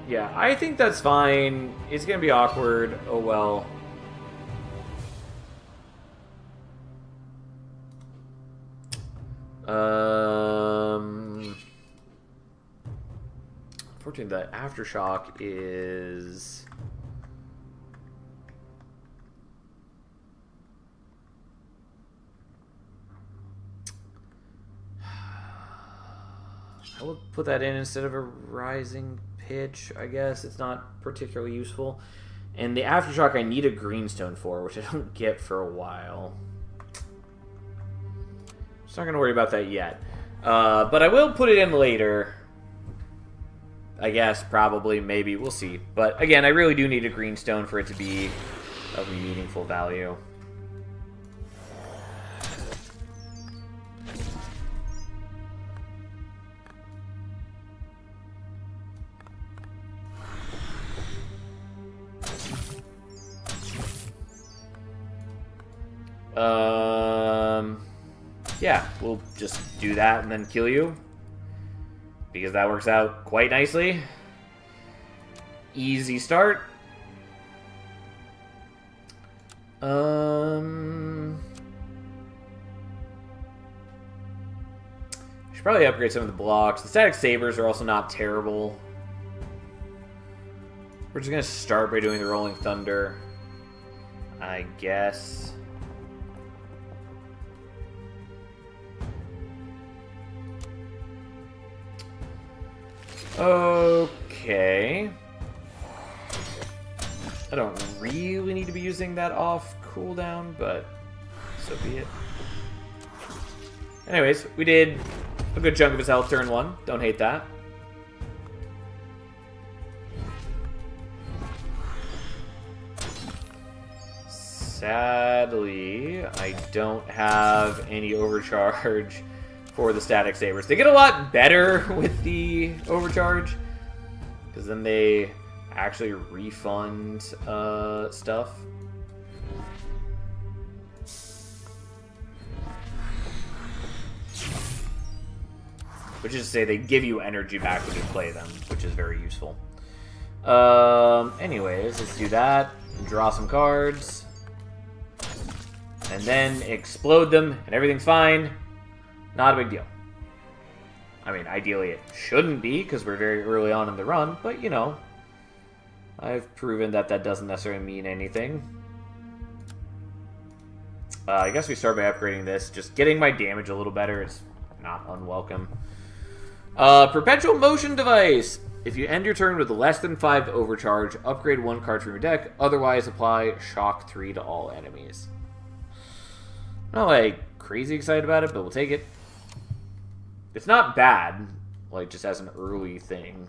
Yeah, I think that's fine. It's gonna be awkward. Oh well. Unfortunately, the aftershock is. I would put that in instead of a rising pitch, I guess. It's not particularly useful. And the aftershock I need a greenstone for, which I don't get for a while. Just not going to worry about that yet. But I will put it in later. I guess, probably, maybe, we'll see. But again, I really do need a greenstone for it to be of meaningful value. Yeah, we'll just do that and then kill you. Because that works out quite nicely. Easy start. Should probably upgrade some of the blocks. The static sabers are also not terrible. We're just going to start by doing the Rolling Thunder, I guess. Okay. I don't really need to be using that off cooldown, but so be it. Anyways, we did a good chunk of his health turn 1. Don't hate that. Sadly, I don't have any overcharge for the static sabers. They get a lot better with the overcharge, because then they actually refund stuff. Which is to say, they give you energy back when you play them, which is very useful. Anyways, let's do that. Draw some cards. And then explode them, and everything's fine. Not a big deal. I mean, ideally it shouldn't be, because we're very early on in the run, but, you know, I've proven that that doesn't necessarily mean anything. I guess we start by upgrading this. Just getting my damage a little better is not unwelcome. Perpetual Motion Device. If you end your turn with less than 5 overcharge, upgrade 1 card from your deck. Otherwise, apply Shock 3 to all enemies. I'm not, like, crazy excited about it, but we'll take it. It's not bad, like, just as an early thing.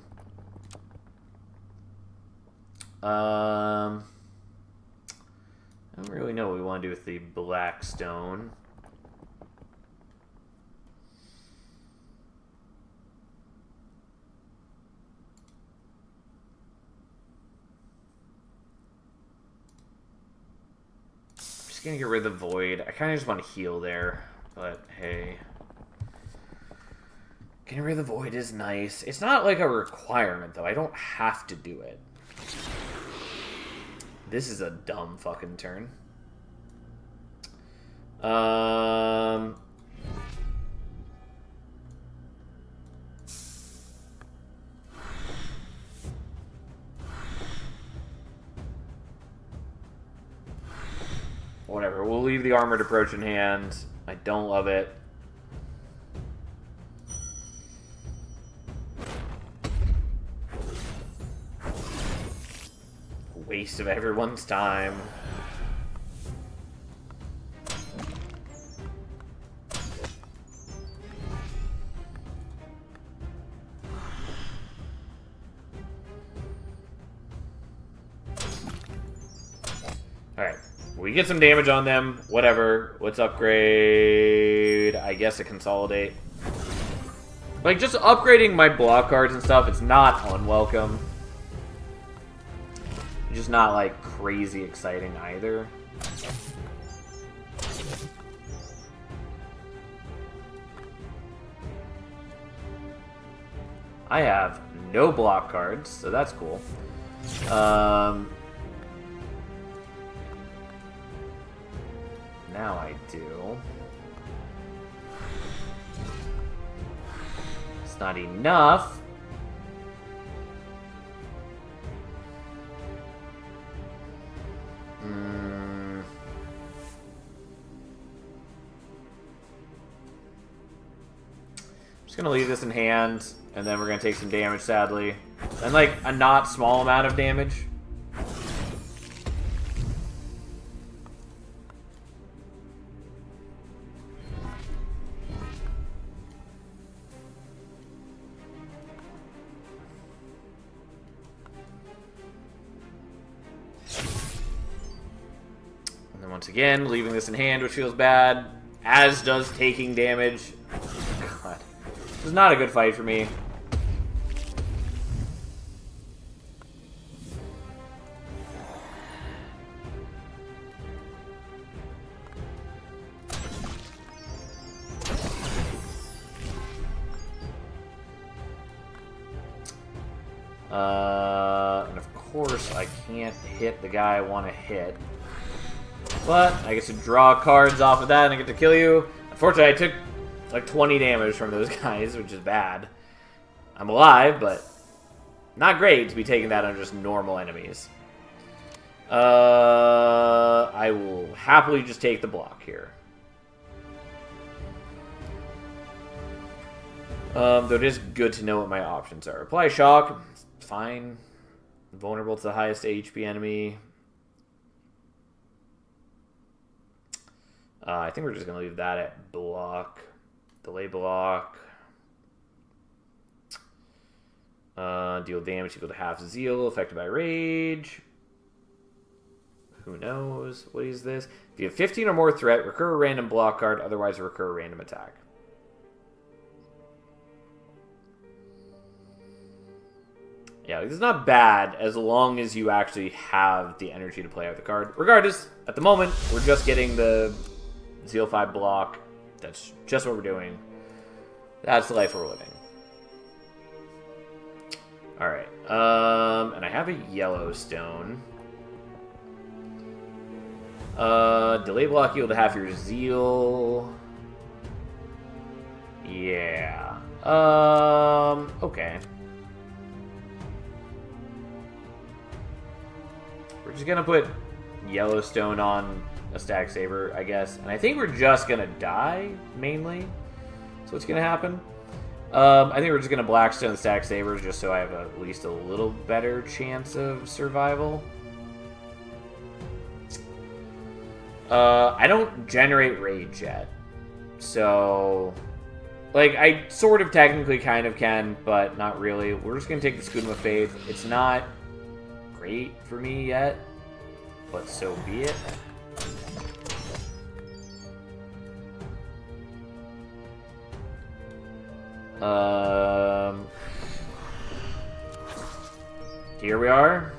I don't really know what we want to do with the black stone. Just gonna get rid of the void. I kind of just want to heal there, but hey. Getting rid of the void is nice. It's not like a requirement, though. I don't have to do it. This is a dumb fucking turn. Whatever. We'll leave the Armored Approach in hand. I don't love it. Waste of everyone's time. Alright. We get some damage on them. Whatever. Let's upgrade, I guess, a Consolidate. Like, just upgrading my block cards and stuff, it's not unwelcome. Just not, like, crazy exciting either. I have no block cards, so that's cool. Now I do. It's not enough. Just gonna leave this in hand, and then we're gonna take some damage, sadly. And like a not small amount of damage. And then once again, leaving this in hand, which feels bad, as does taking damage. God. This is not a good fight for me. And of course, I can't hit the guy I want to hit. But I get to draw cards off of that and I get to kill you. Unfortunately, I took like 20 damage from those guys, which is bad. I'm alive, but not great to be taking that on just normal enemies. I will happily just take the block here. Though it is good to know what my options are. Apply shock, fine. Vulnerable to the highest HP enemy. I think we're just going to leave that at block. Delay block. Deal damage equal to half Zeal, affected by rage. Who knows? What is this? If you have 15 or more threat, recur a random block card, otherwise recur a random attack. Yeah, it's not bad as long as you actually have the energy to play out the card. Regardless, at the moment, we're just getting the Zeal 5 block. That's just what we're doing. That's the life we're living. Alright. And I have a Yellowstone. Delay block equal to half your Zeal. Yeah. Okay. We're just gonna put Yellowstone on a Stack Saber, I guess. And I think we're just gonna die, mainly. That's what's gonna happen. I think we're just gonna Blackstone Stack Sabers just so I have at least a little better chance of survival. I don't generate rage yet. So, like, I sort of technically kind of can, but not really. We're just gonna take the Scudam of Faith. It's not great for me yet, but so be it. Here we are.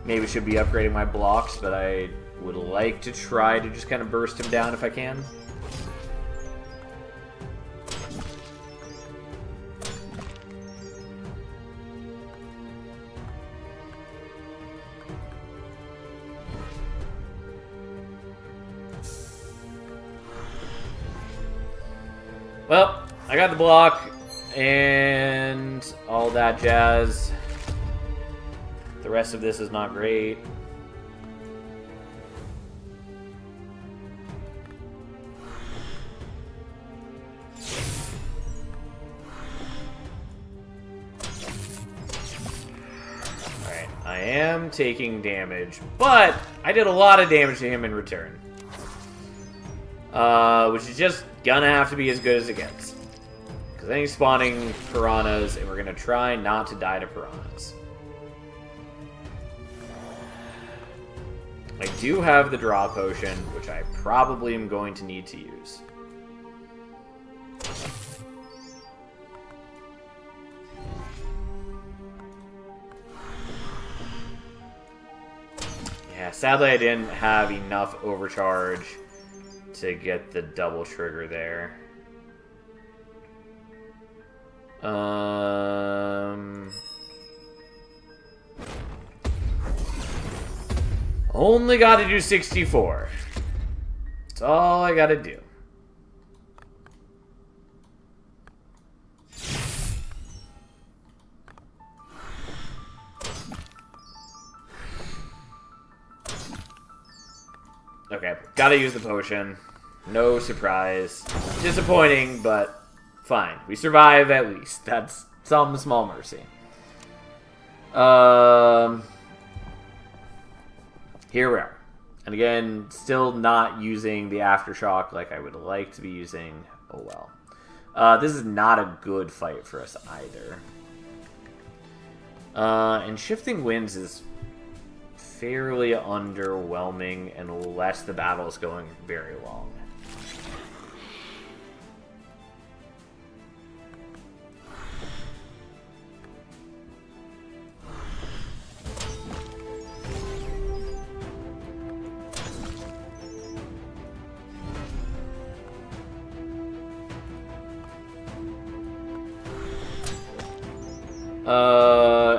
Maybe should be upgrading my blocks, but I would like to try to just kind of burst him down if I can. Well, I got the block and all that jazz. The rest of this is not great. Alright, I am taking damage, but I did a lot of damage to him in return. Which is just gonna have to be as good as it gets. Because then he's spawning piranhas, and we're gonna try not to die to piranhas. I do have the draw potion, which I probably am going to need to use. Yeah, sadly I didn't have enough overcharge to get the double trigger there. Only got to do 64. That's all I got to do. Okay, gotta use the potion. No surprise. Disappointing, but fine. We survive at least. That's some small mercy. Here we are. And again, still not using the Aftershock like I would like to be using. Oh well. This is not a good fight for us either. And Shifting Winds is fairly underwhelming unless the battle is going very long.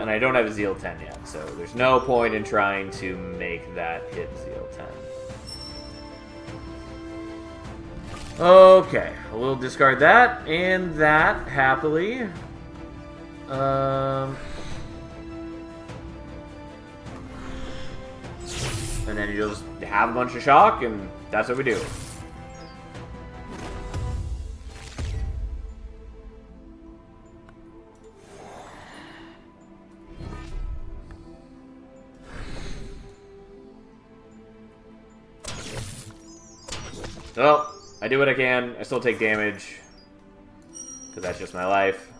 And I don't have a Zeal 10 yet, so there's no point in trying to make that hit Zeal 10. Okay, we'll discard that and that happily. And then you'll just have a bunch of shock, and that's what we do. Well, I do what I can. I still take damage, because that's just my life.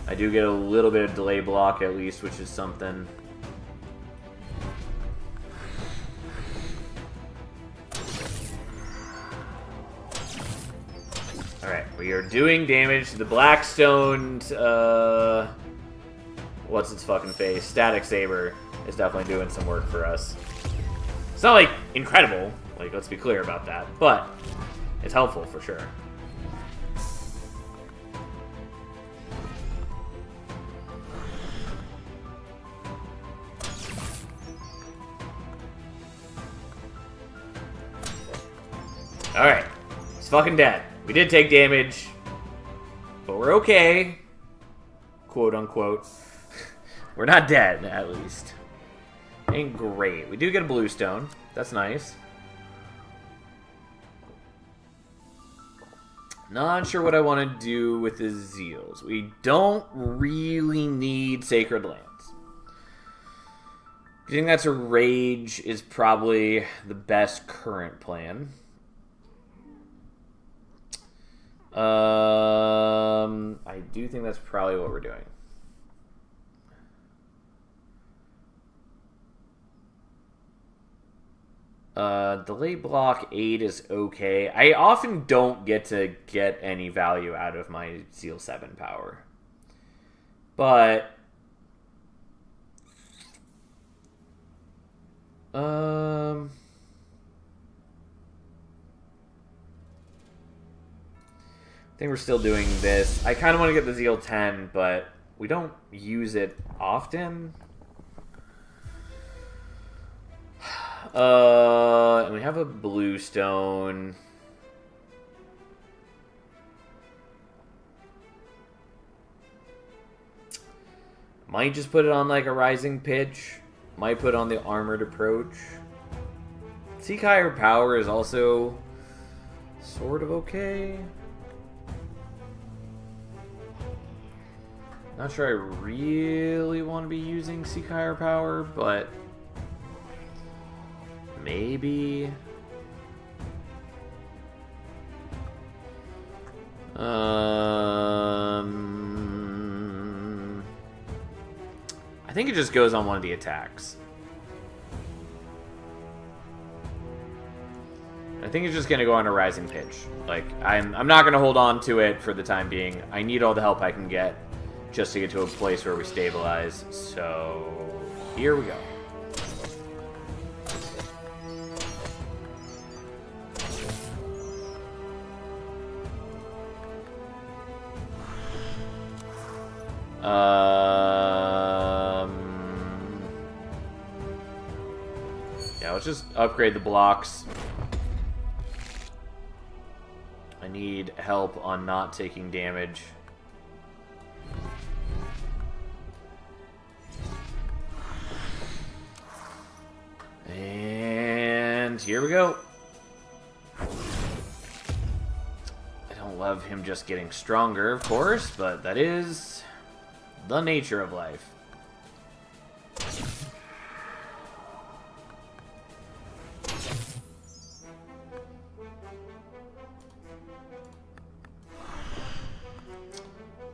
I do get a little bit of delay block at least, which is something. Alright, we are doing damage to the Blackstoned, what's its fucking face? Static Saber is definitely doing some work for us. It's not, like, incredible. Like, let's be clear about that. But it's helpful for sure. Alright. He's fucking dead. We did take damage. But we're okay. Quote unquote. We're not dead, at least. Ain't great. We do get a blue stone. That's nice. Not sure what I want to do with the Zeals. We don't really need Sacred Lands. Getting that to Rage is probably the best current plan. I do think that's probably what we're doing. Delay block 8 is okay. I often don't get to get any value out of my Zeal 7 power. But I think we're still doing this. I kind of want to get the Zeal 10, but we don't use it often. And we have a blue stone. Might just put it on like a rising pitch. Might put on the armored approach. Seek Higher Power is also sort of okay. Not sure I really want to be using Seek Higher Power, but maybe. I think it just goes on one of the attacks. I think it's just gonna go on a rising pitch. Like, I'm not gonna hold on to it for the time being. I need all the help I can get just to get to a place where we stabilize. So here we go. Yeah, let's just upgrade the blocks. I need help on not taking damage. And here we go. I don't love him just getting stronger, of course, but that is the nature of life.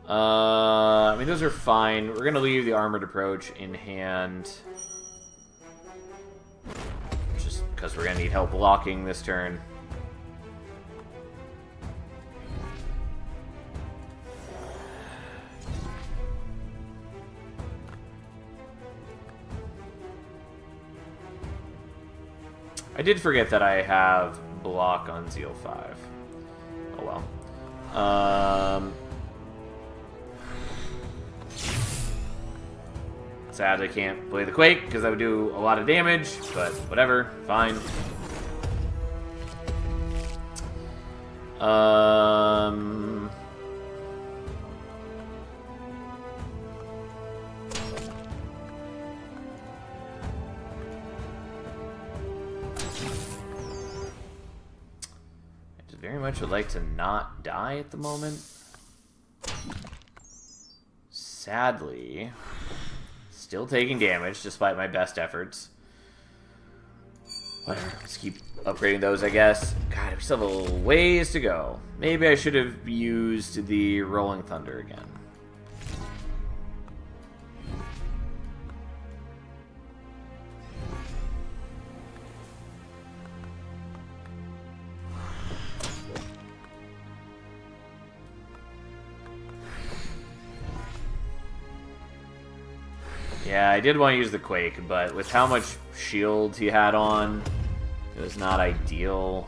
I mean, those are fine. We're going to leave the armored approach in hand. Just because we're going to need help blocking this turn. I did forget that I have block on Zeal 5. Oh well. Sad I can't play the Quake, because that would do a lot of damage, but whatever, fine. I just very much would like to not die at the moment. Sadly... Still taking damage, despite my best efforts. Whatever, let's keep upgrading those, I guess. God, we still have a little ways to go. Maybe I should have used the Rolling Thunder again. Yeah, I did want to use the Quake, but with how much shield he had on, it was not ideal.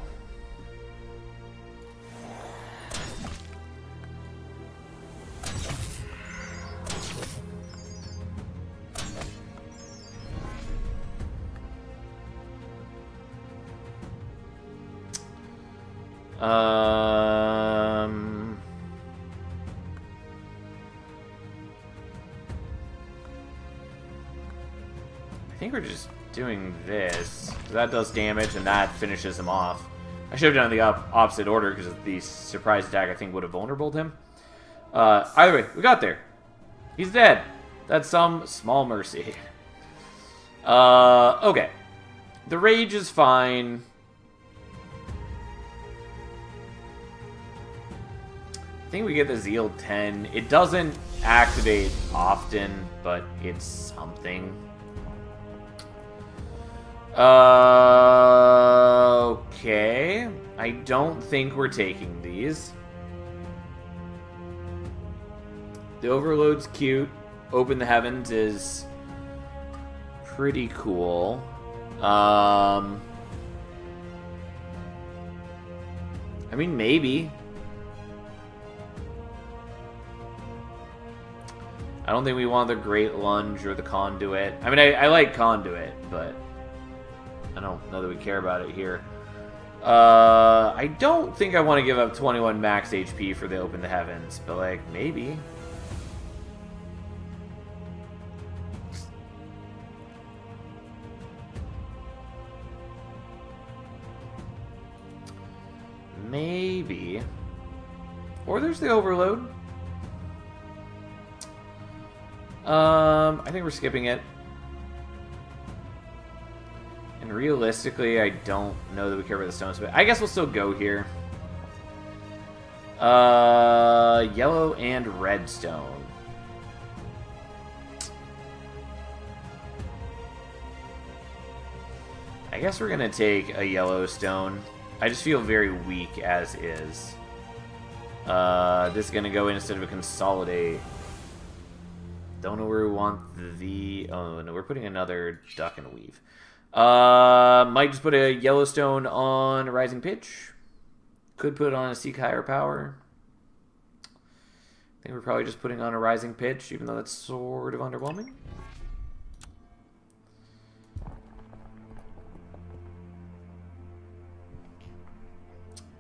I think we're just doing this. That does damage, and that finishes him off. I should have done the opposite order, because the surprise attack, I think, would have vulnerabled him. Either way, we got there. He's dead. That's some small mercy. Okay. The Rage is fine. I think we get the Zeal 10. It doesn't activate often, but it's something. Okay. I don't think we're taking these. The Overload's cute. Open the Heavens is pretty cool. I mean, maybe. I don't think we want the Great Lunge or the Conduit. I mean, I like Conduit, but I don't know that we care about it here. I don't think I want to give up 21 max HP for the Open the Heavens, but, like, maybe. Maybe. Or there's the Overload. I think we're skipping it. And realistically, I don't know that we care about the stones, but I guess we'll still go here. Yellow and red stone. I guess we're gonna take a yellow stone. I just feel very weak as is. This is gonna go in instead of a consolidate. Don't know where we want the... Oh, no, we're putting another duck and weave. Might just put a Yellowstone on a Rising Pitch. Could put it on a Seek Higher Power. I think we're probably just putting on a rising pitch, even though that's sort of underwhelming.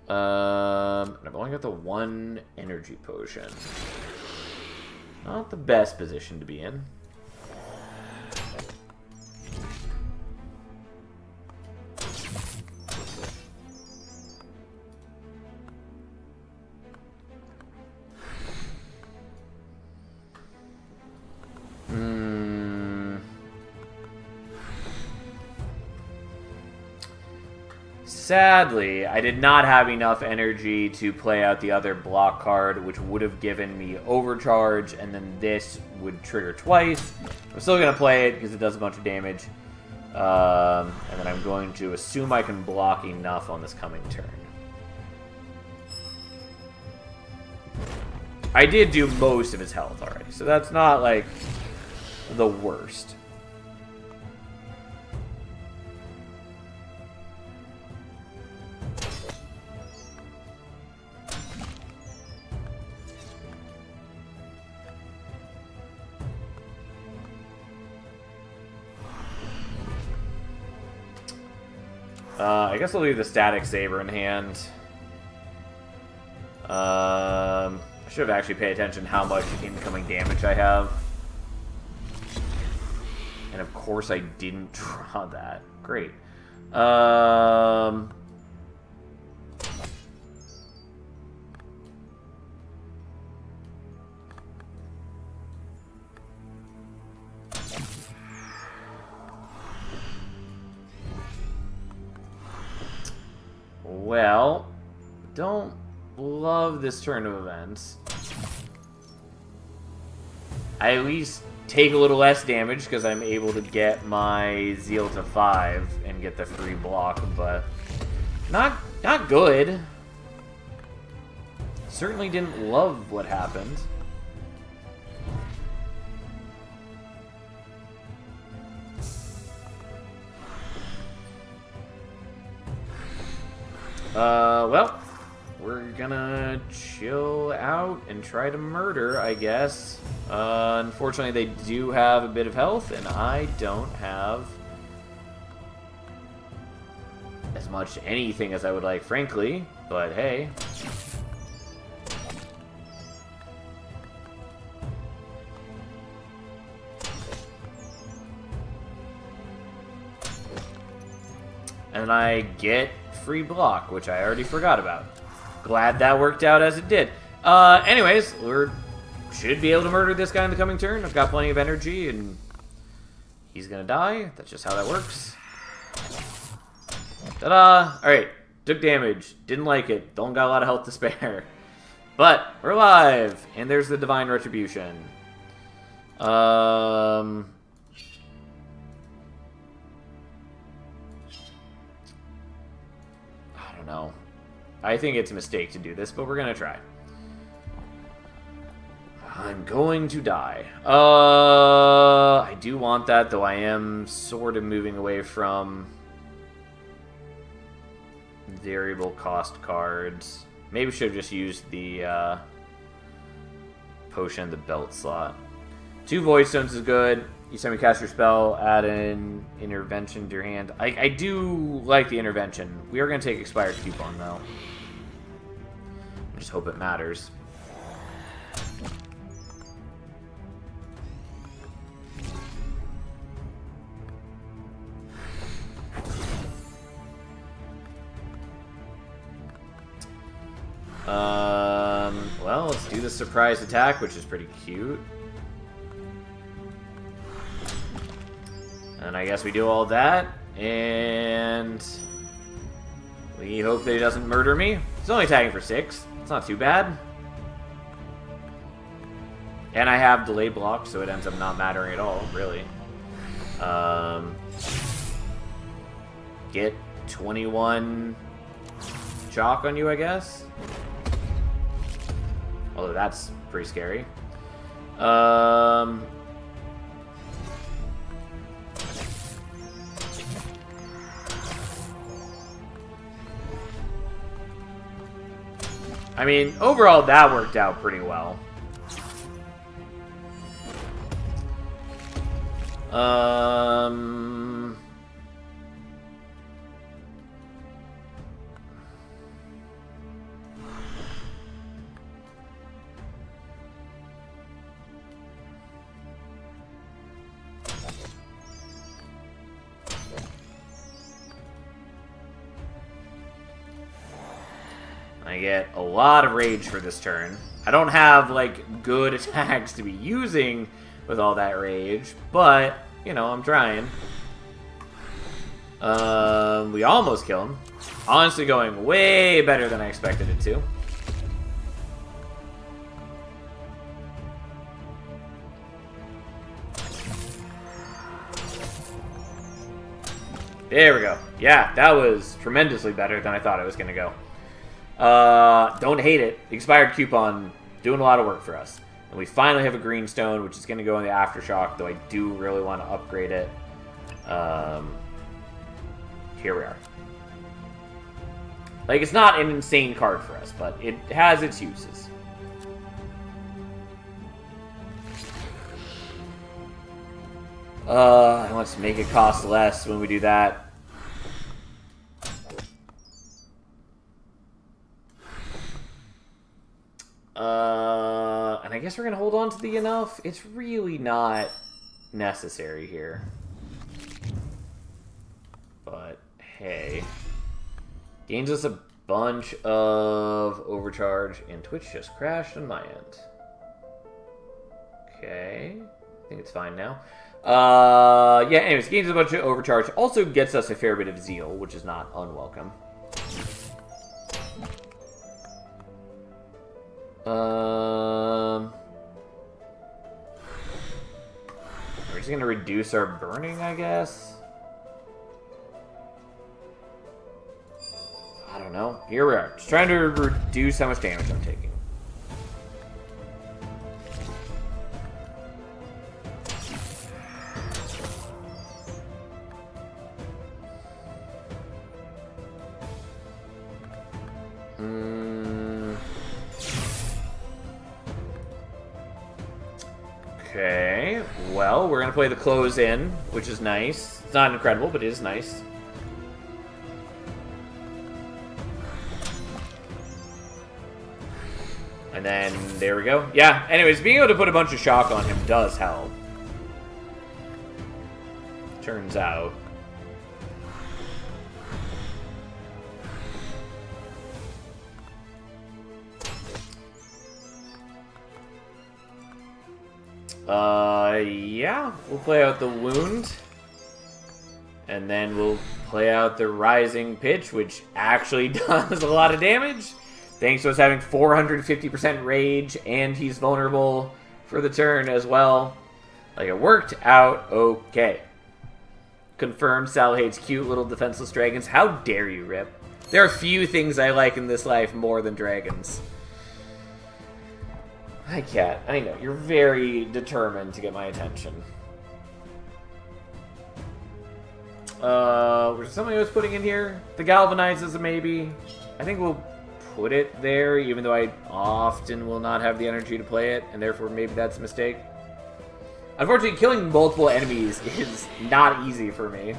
I've only got the one energy potion. Not the best position to be in. Sadly, I did not have enough energy to play out the other block card, which would have given me overcharge, and then this would trigger twice. I'm still going to play it because it does a bunch of damage. And then I'm going to assume I can block enough on this coming turn. I did do most of his health already, so that's not, like, the worst. I guess I'll leave the Static Saber in hand. I should have actually paid attention to how much incoming damage I have. And of course I didn't draw that. Great. Well, don't love this turn of events. I at least take a little less damage because I'm able to get my Zeal to 5 and get the free block, but not good. Certainly didn't love what happened. Well, we're gonna chill out and try to murder, I guess. Unfortunately, they do have a bit of health, and I don't have as much anything as I would like, frankly, but hey. And I get free block, which I already forgot about. Glad that worked out as it did. Anyways, we should be able to murder this guy in the coming turn. I've got plenty of energy, and he's gonna die. That's just how that works. Ta-da! Alright, took damage. Didn't like it. Don't got a lot of health to spare. But, we're alive! And there's the Divine Retribution. No. I think it's a mistake to do this, but we're gonna try. I'm going to die. I do want that, though I am sort of moving away from variable cost cards. Maybe should have just used the potion in the belt slot. 2 Void Stones is good. Each time you cast your spell, add an intervention to your hand. I do like the intervention. We are going to take expired coupon, though. I just hope it matters. Well, let's do the surprise attack, which is pretty cute. And I guess we do all that, and we hope that he doesn't murder me. He's only attacking for 6. It's not too bad. And I have delay block, so it ends up not mattering at all, really. Get 21 chalk on you, I guess. Although that's pretty scary. I mean, overall, that worked out pretty well. Um... I get a lot of rage for this turn. I don't have, like, good attacks to be using with all that rage, but, you know, I'm trying. We almost kill him. Honestly going way better than I expected it to. There we go. Yeah, that was tremendously better than I thought it was going to go. Don't hate it. The expired coupon doing a lot of work for us. And we finally have a green stone, which is going to go in the Aftershock, though I do really want to upgrade it. Here we are. Like, it's not an insane card for us, but it has its uses. Let's make it cost less when we do that. And I guess we're going to hold on to the enough. It's really not necessary here. But, hey. Gains us a bunch of overcharge, and Twitch just crashed on my end. Okay. I think it's fine now. Yeah, anyways, gains a bunch of overcharge. Also gets us a fair bit of zeal, which is not unwelcome. We're just gonna reduce our burning, I guess. I don't know. Here we are. Just trying to reduce how much damage I'm taking. Okay, well, we're going to play the close in, which is nice. It's not incredible, but it is nice. And then, there we go. Yeah, anyways, being able to put a bunch of shock on him does help. Turns out. Yeah, we'll play out the wound. And then we'll play out the rising pitch, which actually does a lot of damage. Thanks to us having 450% rage, and he's vulnerable for the turn as well. Like, it worked out okay. Confirmed Sal hates cute little defenseless dragons. How dare you, Rip? There are few things I like in this life more than dragons. Hi, Cat. I know, you're very determined to get my attention. Was something I was putting in here? The Galvanize is a maybe. I think we'll put it there, even though I often will not have the energy to play it, and therefore maybe that's a mistake. Unfortunately, killing multiple enemies is not easy for me.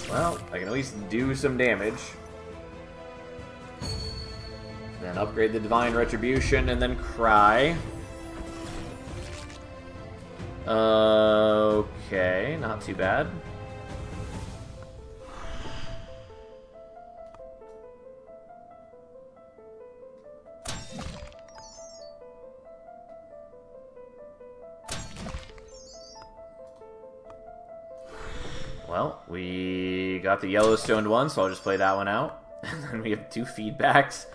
Well, I can at least do some damage. Then upgrade the Divine Retribution, and then Cry. Okay, not too bad. Well, we got the Yellowstoned one, so I'll just play that one out. And then we have 2 feedbacks.